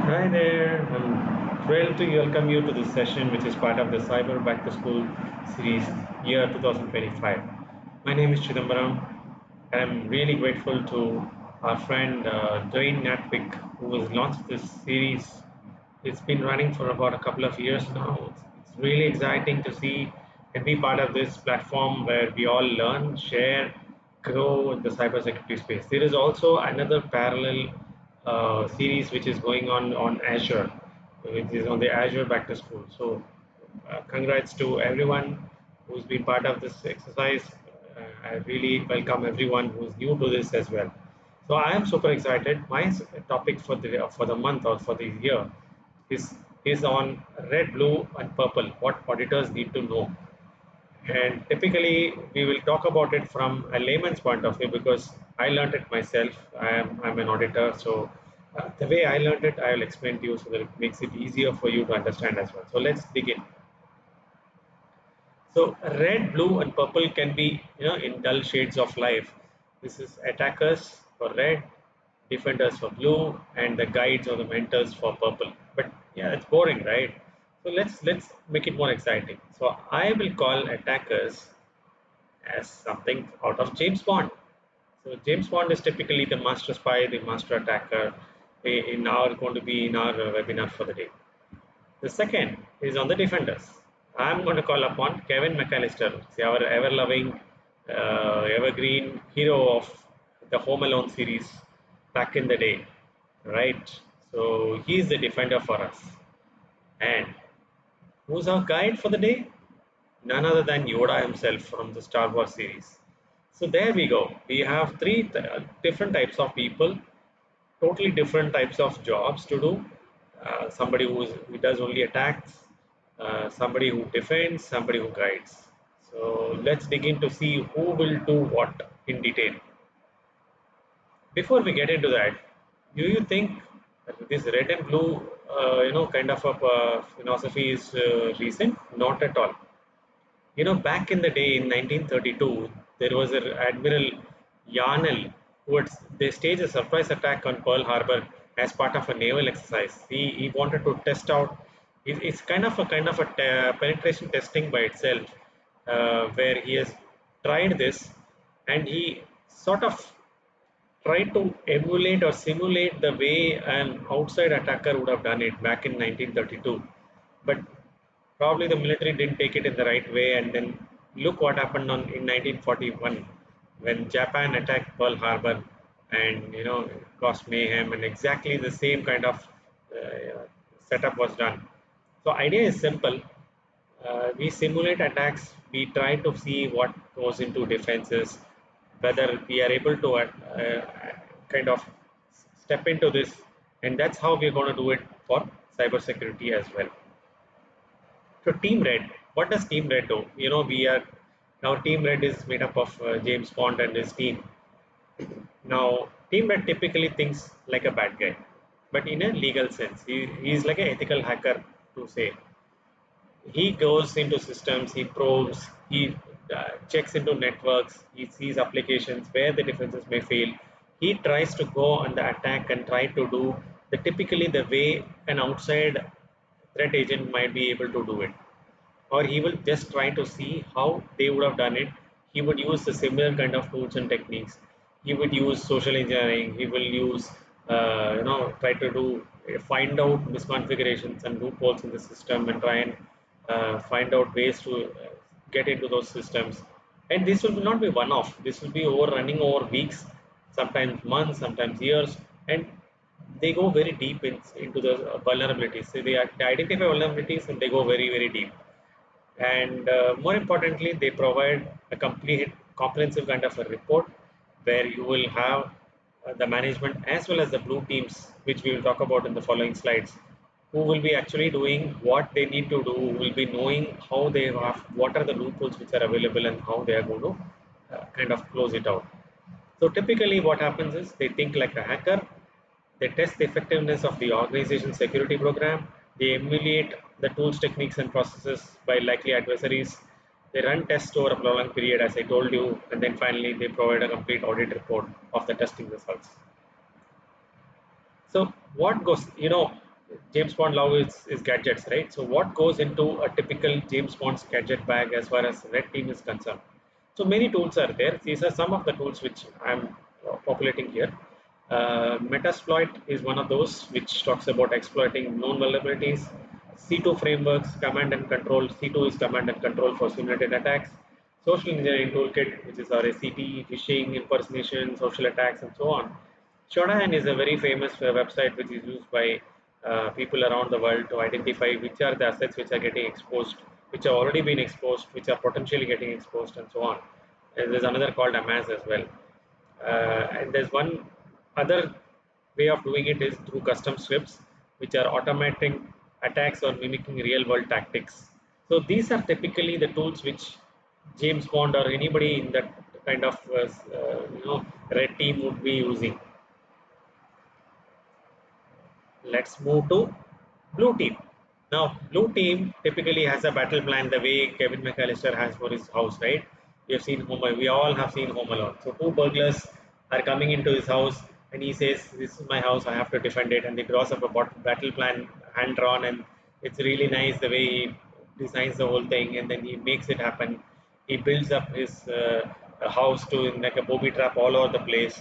Hi there. I'm thrilled to welcome you to this session, which is part of the Cyber Back to School series year 2025. My name is Chidambaram, and I'm really grateful to our friend Dwayne Natwick, who has launched this series. It's been running for about a couple of years now. It's really exciting to see and be part of this platform where we all learn, share, grow in the cybersecurity space. There is also another parallel series which is going on Azure, which is on the Azure Back to School. So, congrats to everyone who's been part of this exercise. I really welcome everyone who's new to this as well. So, I am super excited. My topic for the month or for the year is is on red, blue, and purple. What auditors need to know. And typically, we will talk about it from a layman's point of view because I learned it myself. I'm an auditor, so the way I learned it, I will explain to you so that it makes it easier for you to understand as well. So let's begin. So red, blue, and purple can be, in dull shades of life. This is attackers for red, defenders for blue, and the guides or the mentors for purple. But yeah, it's boring, right? So let's make it more exciting. So I will call attackers as something out of James Bond. So James Bond is typically the master spy, the master attacker in our going to be in our webinar for the day. The second is on the defenders. I'm going to call upon Kevin McAllister, our ever-loving, evergreen hero of the Home Alone series back in the day, right? So he's the defender for us. And who's our guide for the day? None other than Yoda himself from the Star Wars series. So there we go. We have three different types of people, totally different types of jobs to do. Somebody who does only attacks, somebody who defends, somebody who guides. So let's dig in to see who will do what in detail. Before we get into that, do you think this red and blue, kind of a philosophy is recent? Not at all. Back in the day in 1932, there was an Admiral Yarnell who had they staged a surprise attack on Pearl Harbor as part of a naval exercise. He wanted to test out. It's kind of a penetration testing by itself, where he has tried this, and he sort of tried to emulate or simulate the way an outside attacker would have done it back in 1932. But probably the military didn't take it in the right way, and then look what happened in 1941 when Japan attacked Pearl Harbor, and it caused mayhem, and exactly the same kind of setup was done. So idea is simple. We simulate attacks. We try to see what goes into defenses, whether we are able to kind of step into this, and that's how we're going to do it for cybersecurity as well. So Team Red, what does Team Red do? We are now Team Red is made up of James Bond and his team. Now, Team Red typically thinks like a bad guy, but in a legal sense, he's like an ethical hacker to say. He goes into systems, he probes, he checks into networks, he sees applications where the defenses may fail. He tries to go on the attack and try to do typically the way an outside threat agent might be able to do it, or he will just try to see how they would have done it. He would use the similar kind of tools and techniques. He would use social engineering. He will use, try to do find out misconfigurations and loopholes in the system and try and find out ways to get into those systems. And this will not be one-off. This will be over running over weeks, sometimes months, sometimes years, and they go very deep into the vulnerabilities. So they identify vulnerabilities and they go very, very deep. And more importantly, they provide a complete comprehensive kind of a report where you will have the management as well as the blue teams, which we will talk about in the following slides, who will be actually doing what they need to do, who will be knowing how they have, what are the loopholes which are available and how they are going to kind of close it out. So typically what happens is they think like a hacker, they test the effectiveness of the organization's security program. They emulate the tools, techniques, and processes by likely adversaries. They run tests over a prolonged period, as I told you, and then finally they provide a complete audit report of the testing results. So what goes, James Bond love is gadgets, right? So what goes into a typical James Bond's gadget bag as far as red team is concerned? So many tools are there. These are some of the tools which I'm populating here. Metasploit is one of those which talks about exploiting known vulnerabilities. C2 frameworks, command and control. C2 is command and control for simulated attacks. Social engineering toolkit, which is RACT, phishing, impersonation, social attacks, and so on. Shodan is a very famous website which is used by people around the world to identify which are the assets which are getting exposed, which have already been exposed, which are potentially getting exposed, and so on. And there's another called AMAZ as well. And there's one other way of doing it is through custom scripts, which are automating attacks or mimicking real world tactics. So these are typically the tools which James Bond or anybody in that kind of red team would be using. Let's move to blue team. Now, blue team typically has a battle plan the way Kevin McAllister has for his house, right? We have seen Home, we all have seen Home Alone. So two burglars are coming into his house and he says, "This is my house, I have to defend it." And they draws up a battle plan hand drawn, and it's really nice the way he designs the whole thing, and then he makes it happen. He builds up his house to like a booby trap all over the place.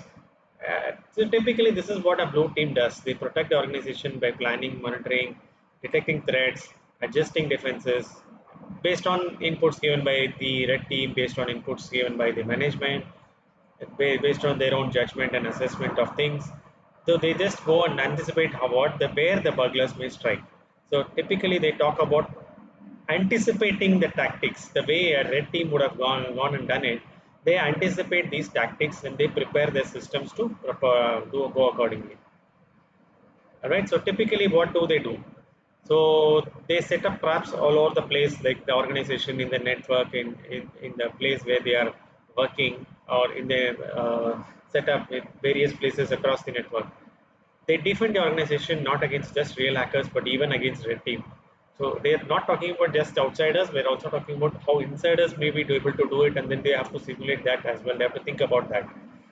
So typically, this is what a blue team does. They protect the organization by planning, monitoring, detecting threats, adjusting defenses based on inputs given by the red team, based on inputs given by the management, based on their own judgment and assessment of things. So they just go and anticipate where the burglars may strike. So typically, they talk about anticipating the tactics. The way a red team would have gone and done it, they anticipate these tactics and they prepare their systems to go accordingly. All right. So typically, what do they do? So they set up traps all over the place, like the organization in the network, in the place where they are working, or in the setup in various places across the network. They defend the organization not against just real hackers, but even against red team. So they are not talking about just outsiders. We're also talking about how insiders may be able to do it, and then they have to simulate that as well. They have to think about that.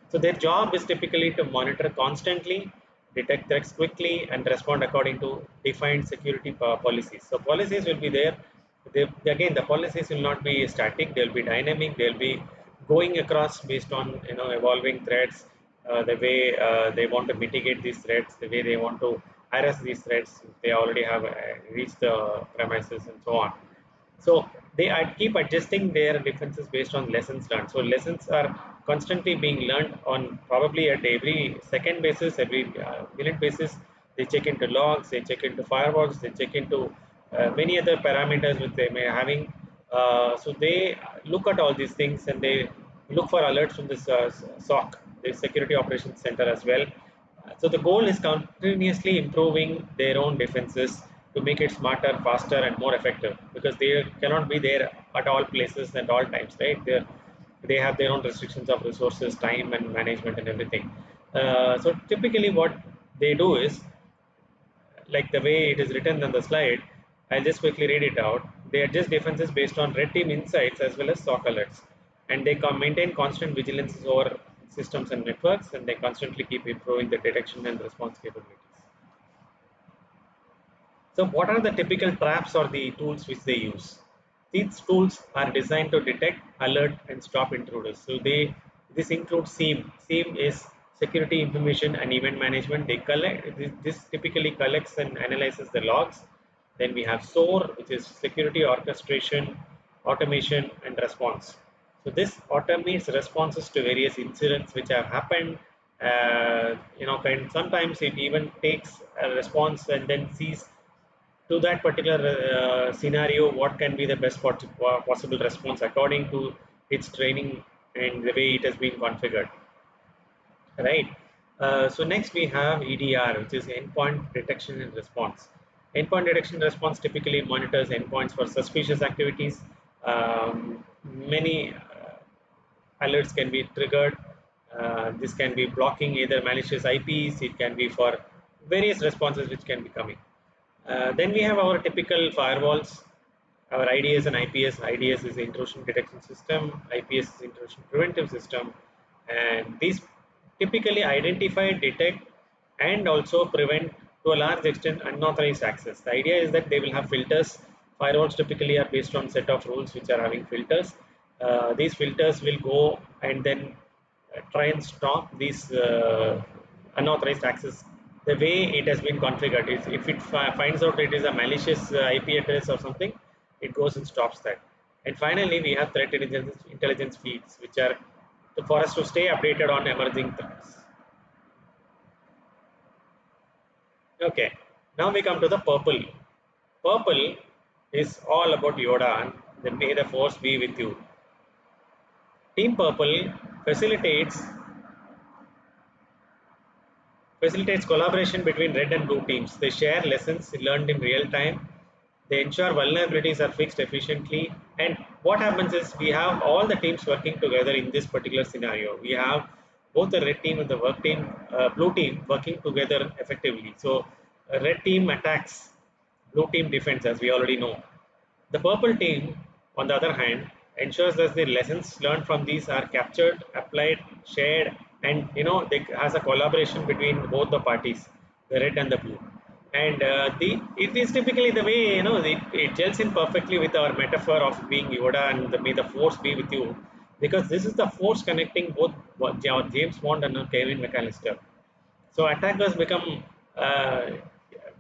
So their job is typically to monitor constantly, detect threats quickly, and respond according to defined security policies. So policies will be there. Again, the policies will not be static. They'll be dynamic. They'll be going across based on evolving threats, the way they want to mitigate these threats, the way they want to harass these threats if they already have reached the premises and so on. So they keep adjusting their defenses based on lessons learned. So lessons are constantly being learned on probably at every second basis, every minute basis. They check into logs, they check into firewalls, they check into many other parameters which they may having. So they look at all these things and they look for alerts from this SOC, the Security Operations Center as well. So the goal is continuously improving their own defenses to make it smarter, faster, and more effective, because they cannot be there at all places and all times, right? They have their own restrictions of resources, time, and management, and everything. So typically, what they do is like the way it is written on the slide. I'll just quickly read it out. They adjust defenses based on red team insights as well as SOC alerts, and they maintain constant vigilance over systems and networks, and they constantly keep improving the detection and response capabilities. So what are the typical traps or the tools which they use? These tools are designed to detect, alert, and stop intruders. So this includes SIEM. SIEM is security information and event management. They collect this typically collects and analyzes the logs. Then we have SOAR, which is security orchestration, automation, and response. So this automates responses to various incidents which have happened. Sometimes it even takes a response and then sees to that particular scenario what can be the best possible response according to its training and the way it has been configured, right? So next we have EDR, which is endpoint detection and response. Endpoint detection and response typically monitors endpoints for suspicious activities. Many alerts can be triggered. This can be blocking either malicious IPs, it can be for various responses which can be coming. Then we have our typical firewalls, our IDS and IPS. IDS is intrusion detection system, IPS is intrusion preventive system, and these typically identify, detect, and also prevent to a large extent unauthorized access. The idea is that they will have filters. Firewalls typically are based on set of rules which are having filters. These filters will go and then try and stop these unauthorized access. The way it has been configured is if it finds out it is a malicious IP address or something, it goes and stops that. And finally, we have threat intelligence feeds, which are for us to stay updated on emerging threats. Okay, now we come to the purple. Purple is all about Yoda and the may the force be with you. Team Purple facilitates facilitates collaboration between red and blue teams. They share lessons learned in real time. They ensure vulnerabilities are fixed efficiently. And what happens is we have all the teams working together in this particular scenario. We have both the red team and the blue team working together effectively. So, a red team attacks, blue team defends, as we already know. The purple team, on the other hand, ensures that the lessons learned from these are captured, applied, shared, and there has a collaboration between both the parties, the red and the blue. And the it is typically the way it gels in perfectly with our metaphor of being Yoda and may the force be with you, because this is the force connecting both James Bond and Kevin McAllister. So attackers become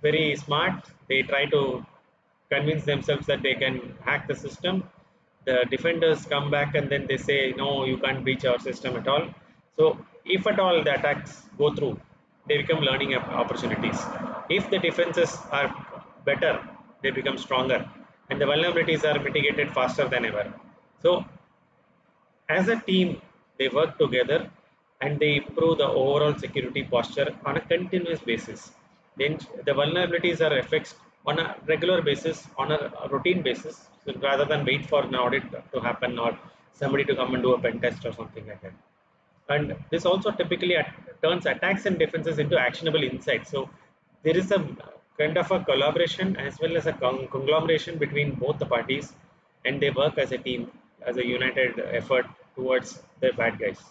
very smart. They try to convince themselves that they can hack the system. The defenders come back and then they say, no, you can't breach our system at all. So if at all the attacks go through, they become learning opportunities. If the defenses are better, they become stronger, and the vulnerabilities are mitigated faster than ever. So as a team, they work together and they improve the overall security posture on a continuous basis. Then the vulnerabilities are fixed on a regular basis, on a routine basis, so rather than wait for an audit to happen or somebody to come and do a pen test or something like that. And this also typically turns attacks and defenses into actionable insights. So there is a kind of a collaboration as well as a conglomeration between both the parties, and they work as a team, as a united effort towards the bad guys.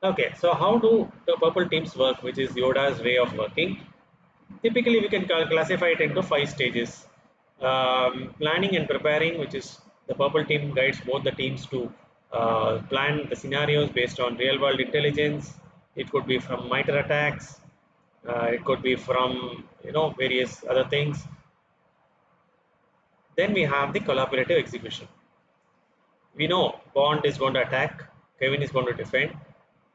Okay, so how do the purple teams work, which is Yoda's way of working? Typically we can classify it into 5 stages. Planning and preparing, which is the purple team guides both the teams to plan the scenarios based on real world intelligence. It could be from MITRE attacks, it could be from various other things. Then we have the collaborative execution. We know Bond is going to attack, Kevin is going to defend,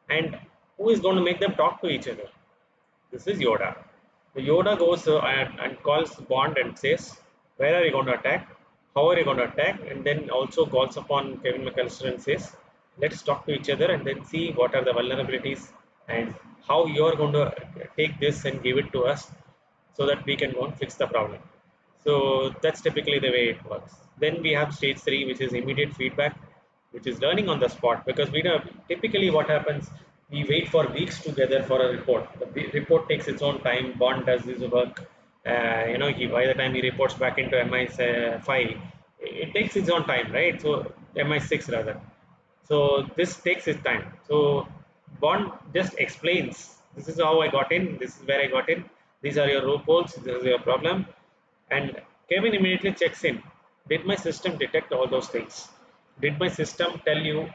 and who is going to make them talk to each other? This is Yoda. The Yoda goes and calls Bond and says, where are you going to attack? How are you going to attack? And then also calls upon Kevin McAllister and says, let's talk to each other and then see what are the vulnerabilities and how you're going to take this and give it to us so that we can go and fix the problem. So that's typically the way it works. Then we have stage three, which is immediate feedback, which is learning on the spot. Because we know typically what happens, we wait for weeks together for a report. The report takes its own time. Bond does his work. By the time he reports back into MI5, it takes its own time, right? So MI6 rather. So this takes its time. So Bond just explains, this is how I got in, this is where I got in, these are your loopholes, this is your problem. And Kevin immediately checks in. Did my system detect all those things? Did my system tell you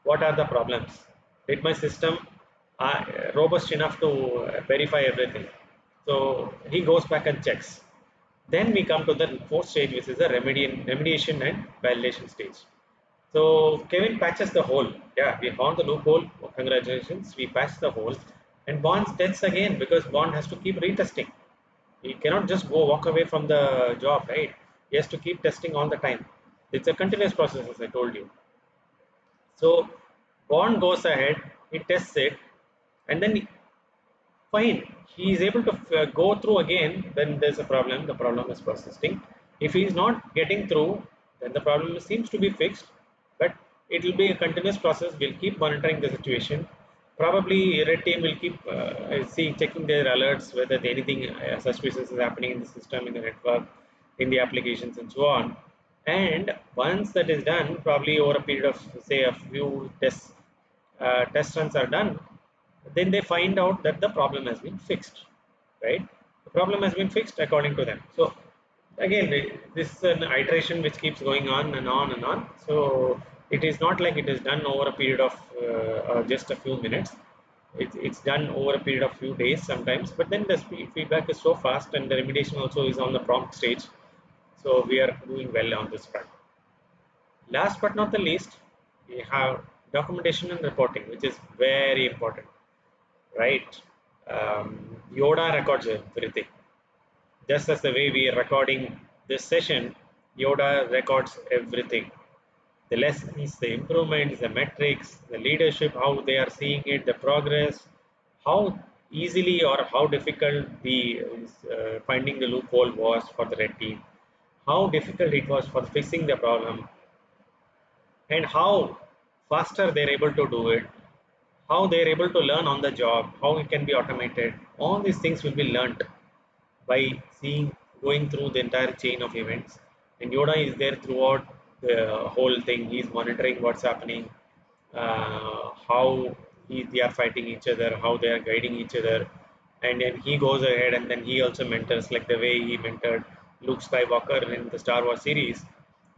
what are the problems? Did my system robust enough to verify everything? So he goes back and checks. Then we come to the fourth stage, which is the remediation and validation stage. So Kevin patches the hole. Yeah, we found the loophole. Oh, congratulations, we patched the hole. And Bond tests again because Bond has to keep retesting. He cannot just go walk away from the job, right? He has to keep testing all the time. It's a continuous process, as I told you. So Bond goes ahead, he tests it, and then fine, he is able to go through again. Then there's a problem, the problem is persisting. If he is not getting through, then the problem seems to be fixed, but it will be a continuous process. We'll keep monitoring the situation. Probably red team will keep checking their alerts whether anything suspicious is happening in the system, in the network, in the applications, and so on. And once that is done, probably over a period of say a few tests, test runs are done, then they find out that the problem has been fixed, right? The problem has been fixed according to them. So again, this is an iteration which keeps going on and on and on. So it is not like it is done over a period of just a few minutes. It's done over a period of few days sometimes, but then the feedback is so fast and the remediation also is on the prompt stage. So we are doing well on this front. Last but not the least, we have documentation and reporting, which is very important, right? Yoda records everything. Just as the way we are recording this session, Yoda records everything. The lessons, the improvements, the metrics, the leadership, how they are seeing it, the progress, how easily or how difficult the finding the loophole was for the red team, how difficult it was for fixing the problem, and how faster they're able to do it, how they're able to learn on the job, how it can be automated. All these things will be learned by seeing, going through the entire chain of events. And Yoda is there throughout the whole thing. He's monitoring what's happening, how they are fighting each other, how they are guiding each other. And then he goes ahead and then he also mentors, like the way he mentored Luke Skywalker in the Star Wars series.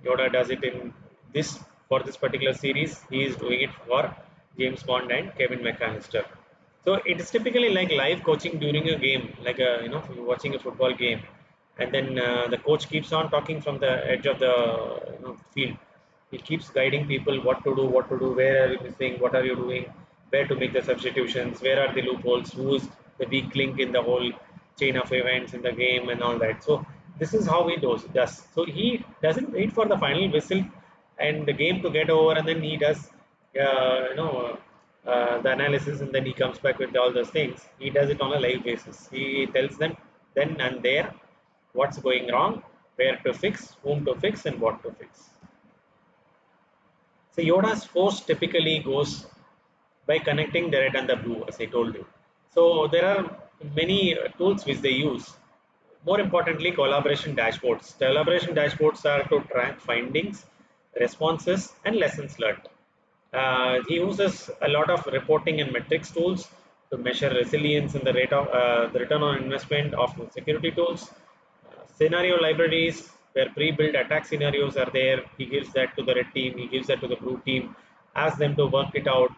Yoda does it in this, for this particular series. He is doing it for James Bond and Kevin McAllister. So it is typically like live coaching during a game, like a, you're watching a football game, and then the coach keeps on talking from the edge of the field. He keeps guiding people what to do, where are you missing, what are you doing, where to make the substitutions, where are the loopholes, who is the weak link in the whole chain of events in the game and all that. So this is how he does. So he doesn't wait for the final whistle and the game to get over, and then he does, the analysis, and then he comes back with all those things. He does it on a live basis. He tells them then and there what's going wrong, where to fix, whom to fix, and what to fix. So Yoda's force typically goes by connecting the red and the blue, as I told you. So there are many tools which they use. More importantly, collaboration dashboards. Collaboration dashboards are to track findings, responses, and lessons learned. He uses a lot of reporting and metrics tools to measure resilience and the rate of the return on investment of the security tools. Scenario libraries where pre-built attack scenarios are there. He gives that to the red team. He gives that to the blue team. Asks them to work it out,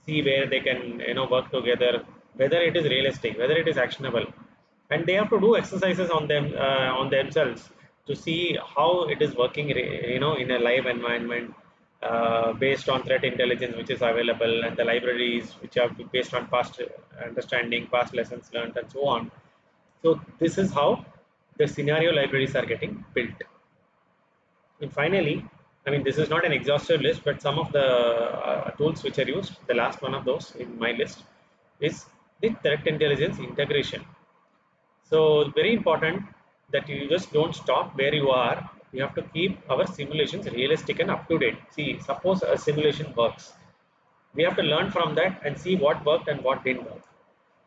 see where they can work together, whether it is realistic, whether it is actionable, and they have to do exercises on them on themselves to see how it is working in a live environment, based on threat intelligence which is available, and the libraries which are based on past understanding, past lessons learned, and so on. So this is how the scenario libraries are getting built. And finally, I mean, this is not an exhaustive list, but some of the tools which are used, the last one of those in my list is the threat intelligence integration. So very important that you just don't stop where you are. You have to keep our simulations realistic and up to date. See, suppose a simulation works. We have to learn from that and see what worked and what didn't work.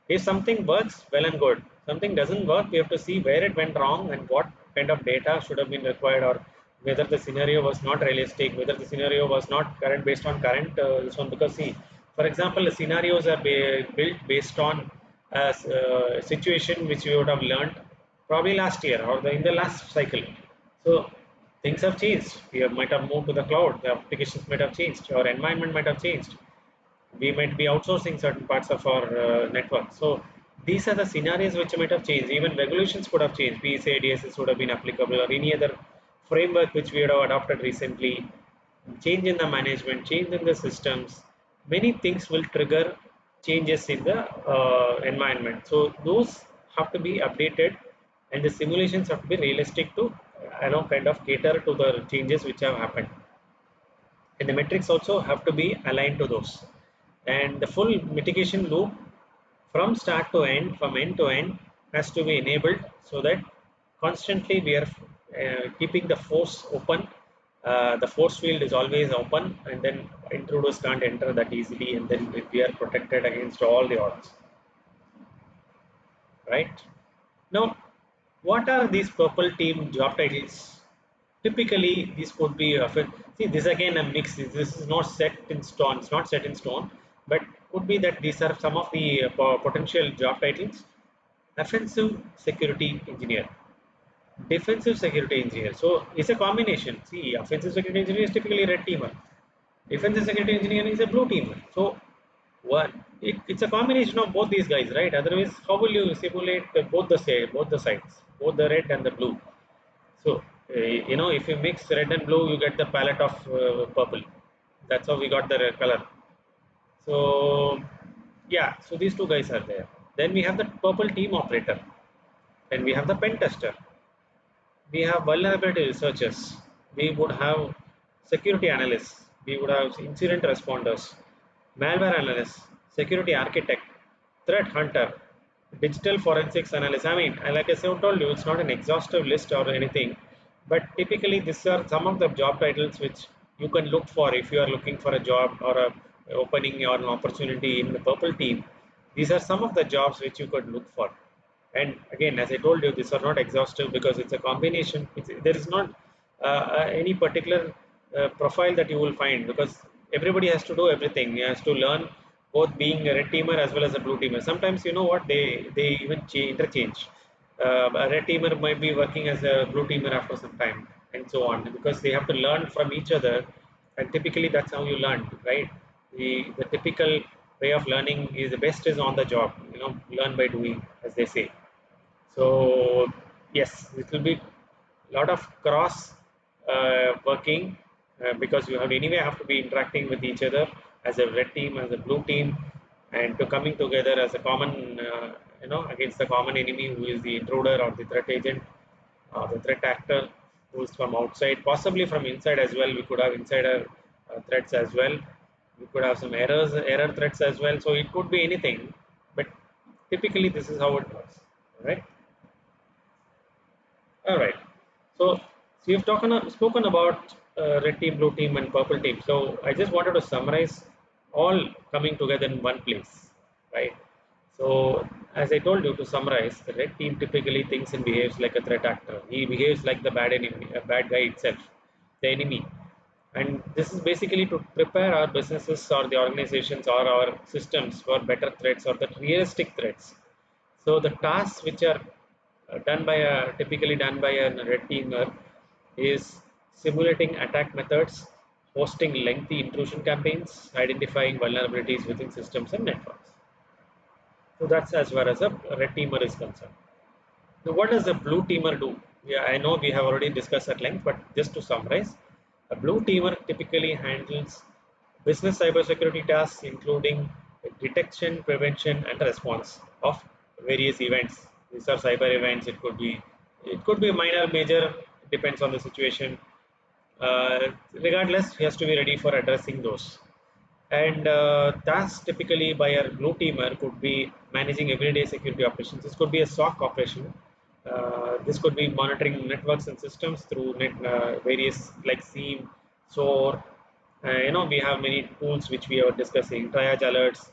If something works, well and good. Something doesn't work, we have to see where it went wrong and what kind of data should have been required, or whether the scenario was not realistic, whether the scenario was not current based on current this one. Because see, for example, the scenarios are built based on a situation which we would have learned probably last year or in the last cycle. So things have changed. Might have moved to the cloud. The applications might have changed. Our environment might have changed. We might be outsourcing certain parts of our network. So these are the scenarios which might have changed. Even regulations could have changed. PSA, DSS would have been applicable, or any other framework which we have adopted recently. Change in the management, change in the systems. Many things will trigger changes in the environment. So those have to be updated, and the simulations have to be realistic to kind of cater to the changes which have happened, and the metrics also have to be aligned to those, and the full mitigation loop from start to end, from end to end, has to be enabled, so that constantly we are keeping the force open. The force field is always open, and then intruders can't enter that easily, and then we are protected against all the odds, right? Now, what are these purple team job titles? Typically these could be see, this again a mix. This is not set in stone. It's not set in stone. but could be that these are some of the potential job titles. Offensive security engineer, defensive security engineer. So it's a combination. See, offensive security engineer is typically red teamer. Defensive security engineer is a blue teamer. So it's a combination of both these guys, right? Otherwise, how will you simulate both the sides, both the red and the blue? So if you mix red and blue, you get the palette of purple. That's how we got the red color. So yeah, so these two guys are there. Then we have the purple team operator, and we have the pen tester. We have vulnerability researchers. We would have security analysts. We would have incident responders, malware analysts, security architect, threat hunter, digital forensics analyst. I mean, like I said, told you, it's not an exhaustive list or anything, but typically these are some of the job titles which you can look for if you are looking for a job or a opening or an opportunity in the purple team. These are some of the jobs which you could look for. And again, as I told you, these are not exhaustive because it's a combination. There is not any particular profile that you will find because everybody has to do everything. He has to learn both being a red teamer as well as a blue teamer. Sometimes you know what they even interchange. A red teamer might be working as a blue teamer after some time, and so on, because they have to learn from each other. And typically, that's how you learn, right? The typical way of learning is the best is on the job. Learn by doing, as they say. So yes, it will be a lot of cross working because you have anyway have to be interacting with each other as a red team, as a blue team, and to coming together as a common, against the common enemy who is the intruder or the threat agent or the threat actor who is from outside, possibly from inside as well. We could have insider threats as well. We could have some error threats as well. So it could be anything, but typically this is how it works. All right. All right. So you've spoken about red team, blue team, and purple team. So I just wanted to summarize all coming together in one place, right? So as I told you, to summarize, the red team typically thinks and behaves like a threat actor. He behaves like the bad enemy, a bad guy itself, the enemy. And this is basically to prepare our businesses or the organizations or our systems for better threats or the realistic threats. So the tasks which are typically done by a red teamer is simulating attack methods, hosting lengthy intrusion campaigns, identifying vulnerabilities within systems and networks. So that's as far as a red teamer is concerned. So what does a blue teamer do? Yeah, I know we have already discussed at length, but just to summarize, a blue teamer typically handles business cybersecurity tasks, including detection, prevention, and response of various events. These are cyber events. It could be minor, major, depends on the situation. Regardless, he has to be ready for addressing those. And tasks typically by a blue teamer could be managing everyday security operations. This could be a SOC operation. This could be monitoring networks and systems through various like SIEM, SOAR. We have many tools which we are discussing, triage alerts,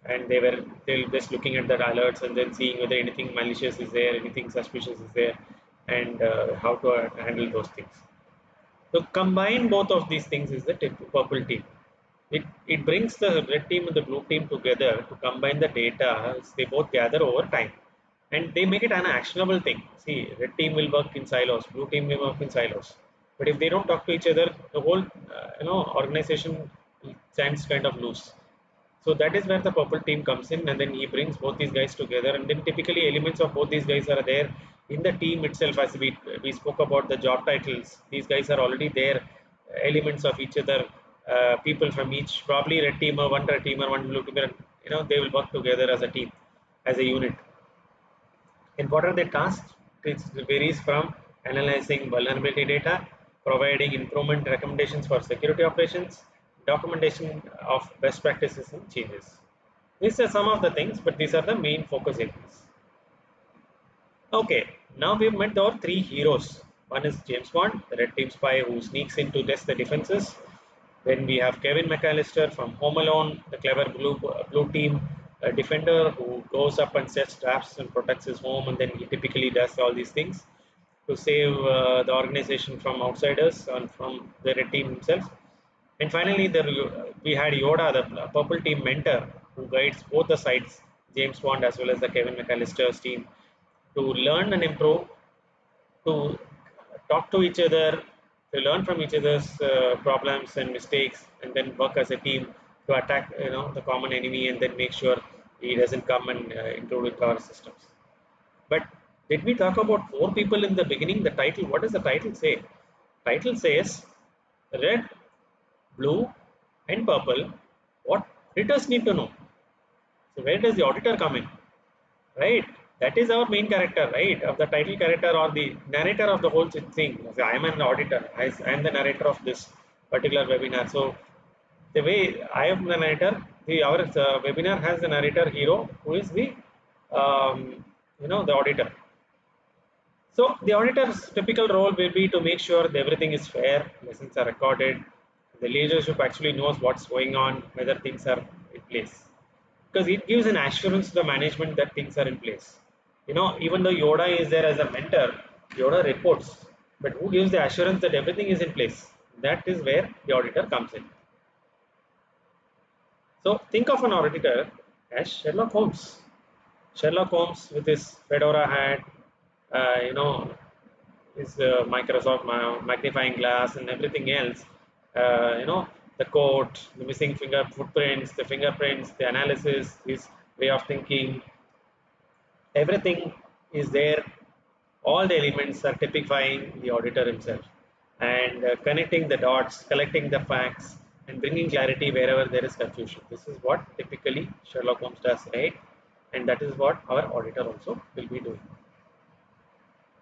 and they'll just looking at the alerts and then seeing whether anything malicious is there, anything suspicious is there, and how to handle those things. So combine both of these things is the purple team. It brings the red team and the blue team together to combine the data they both gather over time, and they make it an actionable thing. See, red team will work in silos, blue team will work in silos, but if they don't talk to each other, the whole organization stands kind of loose. So that is where the purple team comes in, and then he brings both these guys together. And then typically elements of both these guys are there in the team itself. As we spoke about the job titles, these guys are already there. Elements of each other, people from each, probably red teamer, one blue teamer. They will work together as a team, as a unit. And what are the tasks? It varies from analyzing vulnerability data, providing improvement recommendations for security operations, documentation of best practices and changes. These are some of the things, but these are the main focus areas. Okay, now we've met our three heroes. One is James Bond, the red team spy who sneaks in to test the defenses. Then we have Kevin McAllister from Home Alone, the clever blue team defender who goes up and sets traps and protects his home, and then he typically does all these things to save the organization from outsiders and from the red team himself. And finally, we had Yoda, the purple team mentor, who guides both the sides, James Bond as well as the Kevin McAllister's team, to learn and improve, to talk to each other, to learn from each other's problems and mistakes, and then work as a team to attack, the common enemy, and then make sure he doesn't come and intrude into our systems. But did we talk about four people in the beginning? The title, what does the title say? Title says red, blue, and purple. What readers need to know. So where does the auditor come in? Right? That is our main character, right? Of the title character or the narrator of the whole thing. So I am an auditor. I am the narrator of this particular webinar. So the way I am the narrator, our webinar has the narrator hero who is the auditor. So the auditor's typical role will be to make sure that everything is fair, lessons are recorded, the leadership actually knows what's going on, whether things are in place. Because it gives an assurance to the management that things are in place. Even though Yoda is there as a mentor, Yoda reports, but who gives the assurance that everything is in place? That is where the auditor comes in. So think of an auditor as Sherlock Holmes. Sherlock Holmes with his fedora hat, his Microsoft magnifying glass and everything else, the coat, the missing fingerprints, the analysis, his way of thinking, everything is there. All the elements are typifying the auditor himself and connecting the dots, collecting the facts, and bringing clarity wherever there is confusion. This is what typically Sherlock Holmes does, right? And that is what our auditor also will be doing.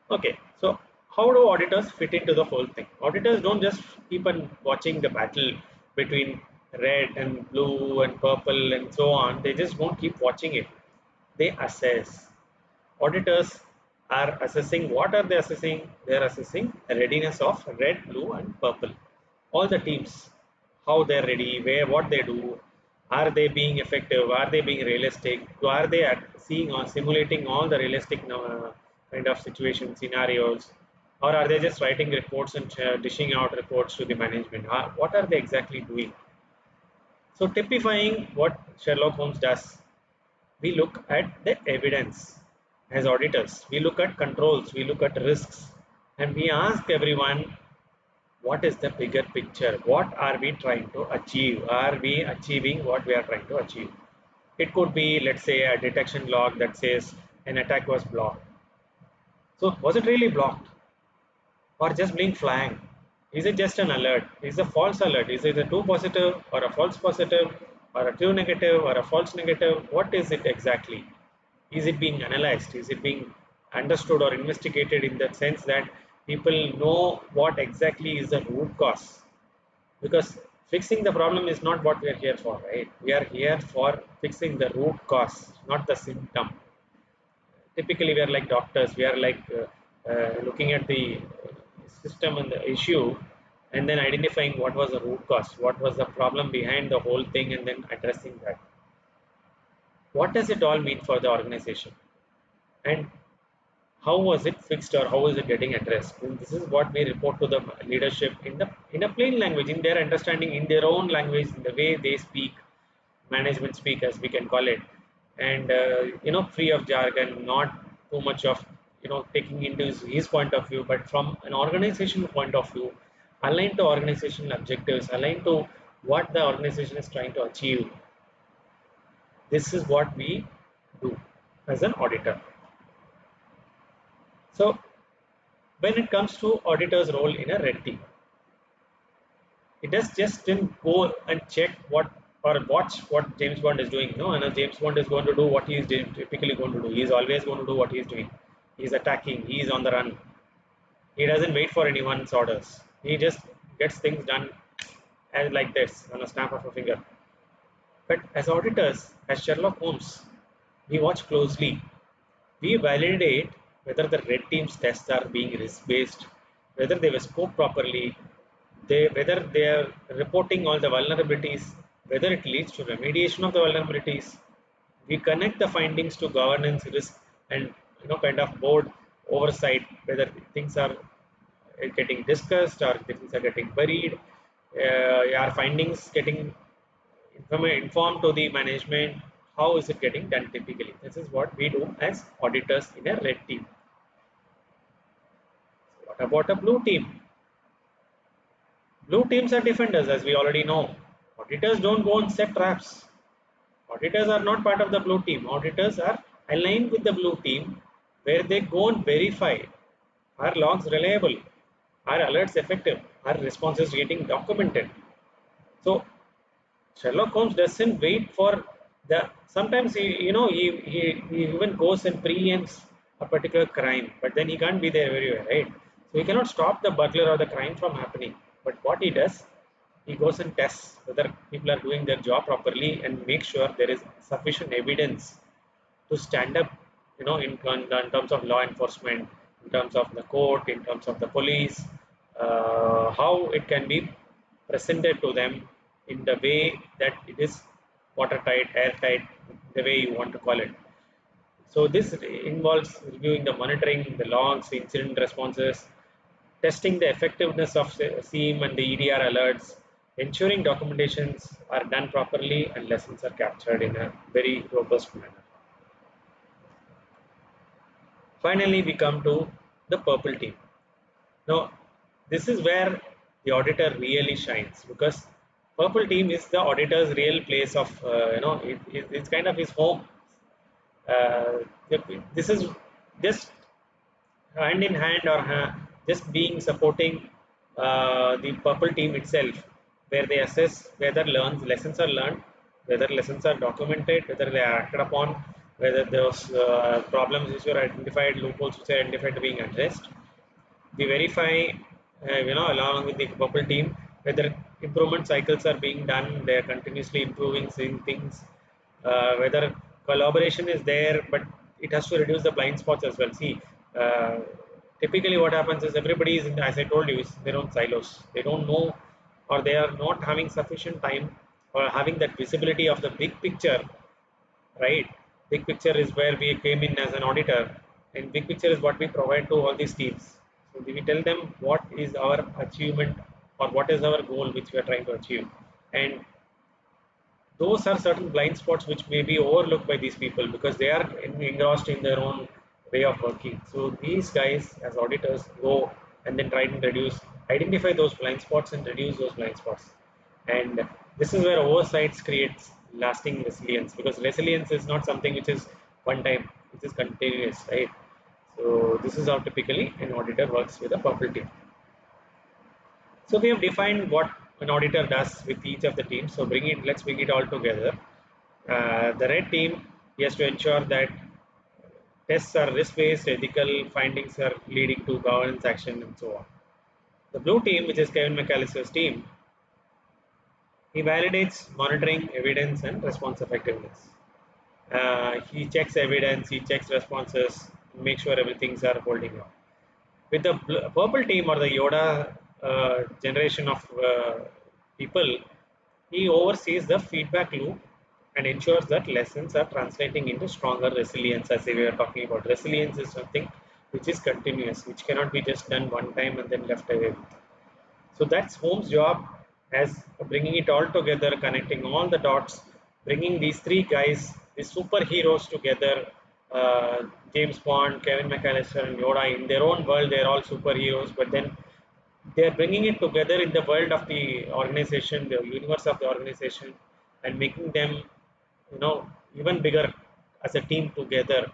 Okay, so how do auditors fit into the whole thing? Auditors don't just keep on watching the battle between red and blue and purple and so on. They just won't keep watching it. They assess. Auditors are assessing. What are they assessing? They are assessing the readiness of red, blue, and purple. All the teams, how they're ready, what they do, are they being effective, are they being realistic, are they seeing or simulating all the realistic kind of situation scenarios, or are they just writing reports and dishing out reports to the management? What are they exactly doing? So typifying what Sherlock Holmes does, we look at the evidence as auditors. We look at controls, we look at risks, and we ask everyone, what is the bigger picture? What are we trying to achieve? Are we achieving what we are trying to achieve? It could be, let's say, a detection log that says an attack was blocked. So, was it really blocked or just being flagged? Is it just an alert? Is it a false alert? Is it a true positive or a false positive or a true negative or a false negative? What is it exactly? Is it being analyzed? Is it being understood or investigated in the sense that people know what exactly is the root cause? Because fixing the problem is not what we are here for, right? We are here for fixing the root cause, not the symptom. Typically, we are like doctors. We are like looking at the system and the issue, and then identifying what was the root cause, what was the problem behind the whole thing, and then addressing that. What does it all mean for the organization? And how was it fixed or how is it getting addressed? And this is what we report to the leadership in a plain language, in their understanding, in their own language, in the way they speak, management speak, as we can call it, and free of jargon, not too much of taking into his point of view, but from an organizational point of view, aligned to organizational objectives, aligned to what the organization is trying to achieve. This is what we do as an auditor. So when it comes to auditor's role in a red team, it does just didn't go and check what or watch what James Bond is doing. No, and James Bond is going to do what he is typically going to do. He is always going to do what he is doing. He is attacking. He is on the run. He doesn't wait for anyone's orders. He just gets things done as like this on a snap of a finger. But as auditors, as Sherlock Holmes, we watch closely. We validate whether the red team's tests are being risk-based, whether they were scoped properly, whether they are reporting all the vulnerabilities, whether it leads to remediation of the vulnerabilities. We connect the findings to governance, risk, and kind of board oversight, whether things are getting discussed or things are getting buried. Are findings getting informed to the management? How is it getting done typically? This is what we do as auditors in a red team. What about a blue team? Blue teams are defenders, as we already know. Auditors don't go and set traps. Auditors are not part of the blue team. Auditors are aligned with the blue team where they go and verify, are logs reliable, are alerts effective, are responses getting documented. So Sherlock Holmes doesn't wait for the. Sometimes he even goes and preempts a particular crime, but then he can't be there everywhere, right? So he cannot stop the burglar or the crime from happening. But what he does, he goes and tests whether people are doing their job properly and make sure there is sufficient evidence to stand up, in terms of law enforcement, in terms of the court, in terms of the police, how it can be presented to them in the way that it is watertight, airtight, the way you want to call it. So this involves reviewing the monitoring, the logs, incident responses, testing the effectiveness of SIEM and the EDR alerts, ensuring documentations are done properly and lessons are captured in a very robust manner. Finally, we come to the purple team. Now, this is where the auditor really shines because purple team is the auditor's real place of, it's kind of his home. Uh, this is just hand in hand or just being supporting the purple team itself, where they assess whether lessons are learned, whether lessons are documented, whether they are acted upon, whether those problems which were identified, loopholes which are identified being addressed. We verify, along with the purple team, whether improvement cycles are being done, they are continuously improving, seeing things, whether collaboration is there, but it has to reduce the blind spots as well. See, uh, typically what happens is everybody is, as I told you, is their own silos. They don't know, or they are not having sufficient time or having that visibility of the big picture, right? Big picture is where we came in as an auditor, and big picture is what we provide to all these teams. So we tell them what is our achievement or what is our goal which we are trying to achieve, and those are certain blind spots which may be overlooked by these people because they are engrossed in their own way of working. So these guys as auditors go and then try to identify those blind spots and reduce those blind spots. And this is where oversights creates lasting resilience because resilience is not something which is one time, it is continuous, right? So this is how typically an auditor works with a purple team. So we have defined what an auditor does with each of the teams. So let's bring it all together. The red team, he has to ensure that tests are risk-based, ethical findings are leading to governance action, and so on. The blue team, which is Kevin McAllister's team, he validates monitoring, evidence, and response effectiveness. He checks evidence, he checks responses, make sure everything's are holding up. With the purple team or the Yoda generation of people, he oversees the feedback loop and ensures that lessons are translating into stronger resilience. As we were talking about, resilience is something which is continuous, which cannot be just done one time and then left away. So that's Holmes' job as bringing it all together, connecting all the dots, bringing these three guys, these superheroes together. James Bond, Kevin McAllister, and Yoda, in their own world, they're all superheroes, but then they're bringing it together in the world of the organization, the universe of the organization, and making them, even bigger as a team together.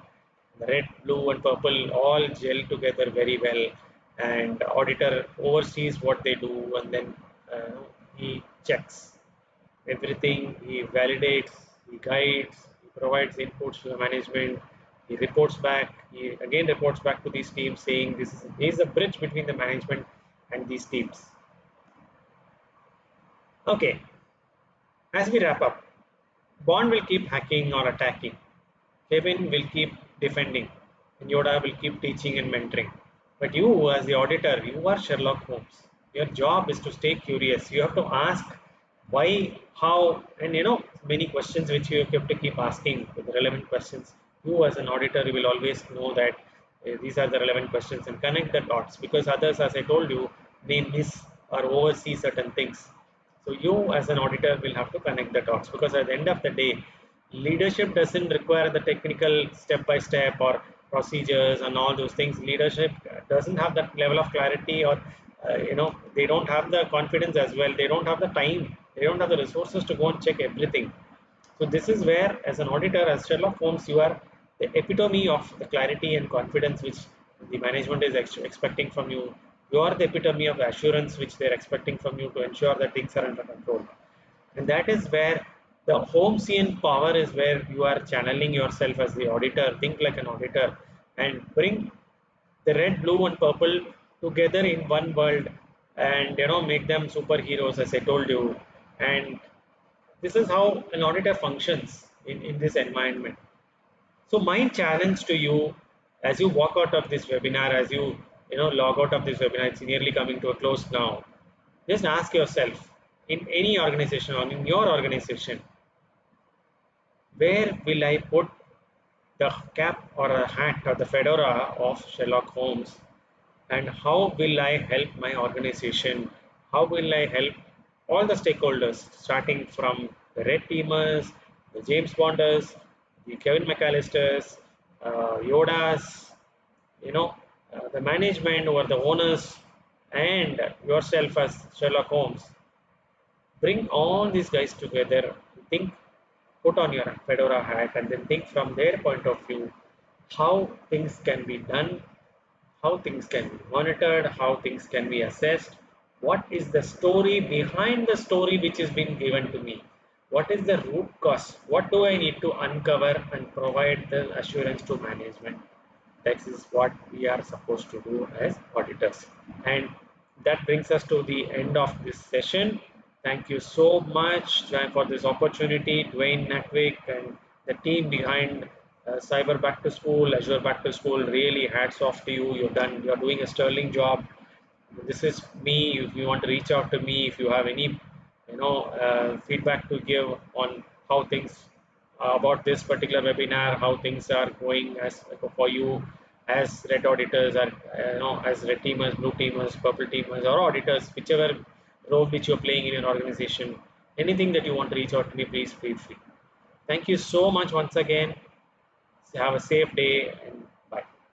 The red, blue, and purple all gel together very well, and auditor oversees what they do, and then he checks everything, he validates, he guides, he provides inputs to the management, he reports back, he again reports back to these teams saying he is a bridge between the management and these teams. Okay, as we wrap up, Bond will keep hacking or attacking. Kevin will keep defending. And Yoda will keep teaching and mentoring. But you, as the auditor, you are Sherlock Holmes. Your job is to stay curious. You have to ask why, how, and many questions which you have to keep asking with relevant questions. You, as an auditor, you will always know that these are the relevant questions and connect the dots because others, as I told you, may miss or oversee certain things. So you as an auditor will have to connect the dots, because at the end of the day, leadership doesn't require the technical step by step or procedures and all those things. Leadership doesn't have that level of clarity, or they don't have the confidence as well. They don't have the time. They don't have the resources to go and check everything. So this is where, as an auditor, as Sherlock Holmes, you are the epitome of the clarity and confidence which the management is expecting from you. You are the epitome of the assurance which they are expecting from you to ensure that things are under control. And that is where the Holmesian power is, where you are channeling yourself as the auditor. Think like an auditor and bring the red, blue, and purple together in one world, and make them superheroes, as I told you. And this is how an auditor functions in this environment. So my challenge to you, as you walk out of this webinar, as you log out of this webinar, it's nearly coming to a close now. Just ask yourself, in any organization or in your organization, where will I put the cap or a hat or the fedora of Sherlock Holmes, and how will I help my organization? How will I help all the stakeholders, starting from the red teamers, the James Bonders, the Kevin McAllisters, Yodas, the management or the owners, and yourself as Sherlock Holmes. Bring all these guys together. Think, put on your fedora hat, and then think from their point of view how things can be done, how things can be monitored, how things can be assessed, what is the story behind the story which is being given to me, what is the root cause, what do I need to uncover and provide the assurance to management. That is what we are supposed to do as auditors. And that brings us to the end of this session. Thank you so much for this opportunity, Dwayne Natwick and the team behind Cyber Back to School, Azure Back to School. Really, hats off to you. You're doing a sterling job. This is me. If you want to reach out to me, if you have any, feedback to give on how things about this particular webinar, how things are going as for you as red auditors, or as red teamers, blue teamers, purple teamers, or auditors, whichever role which you're playing in your organization. Anything that you want to reach out to me, please feel free. Thank you so much once again. Have a safe day, and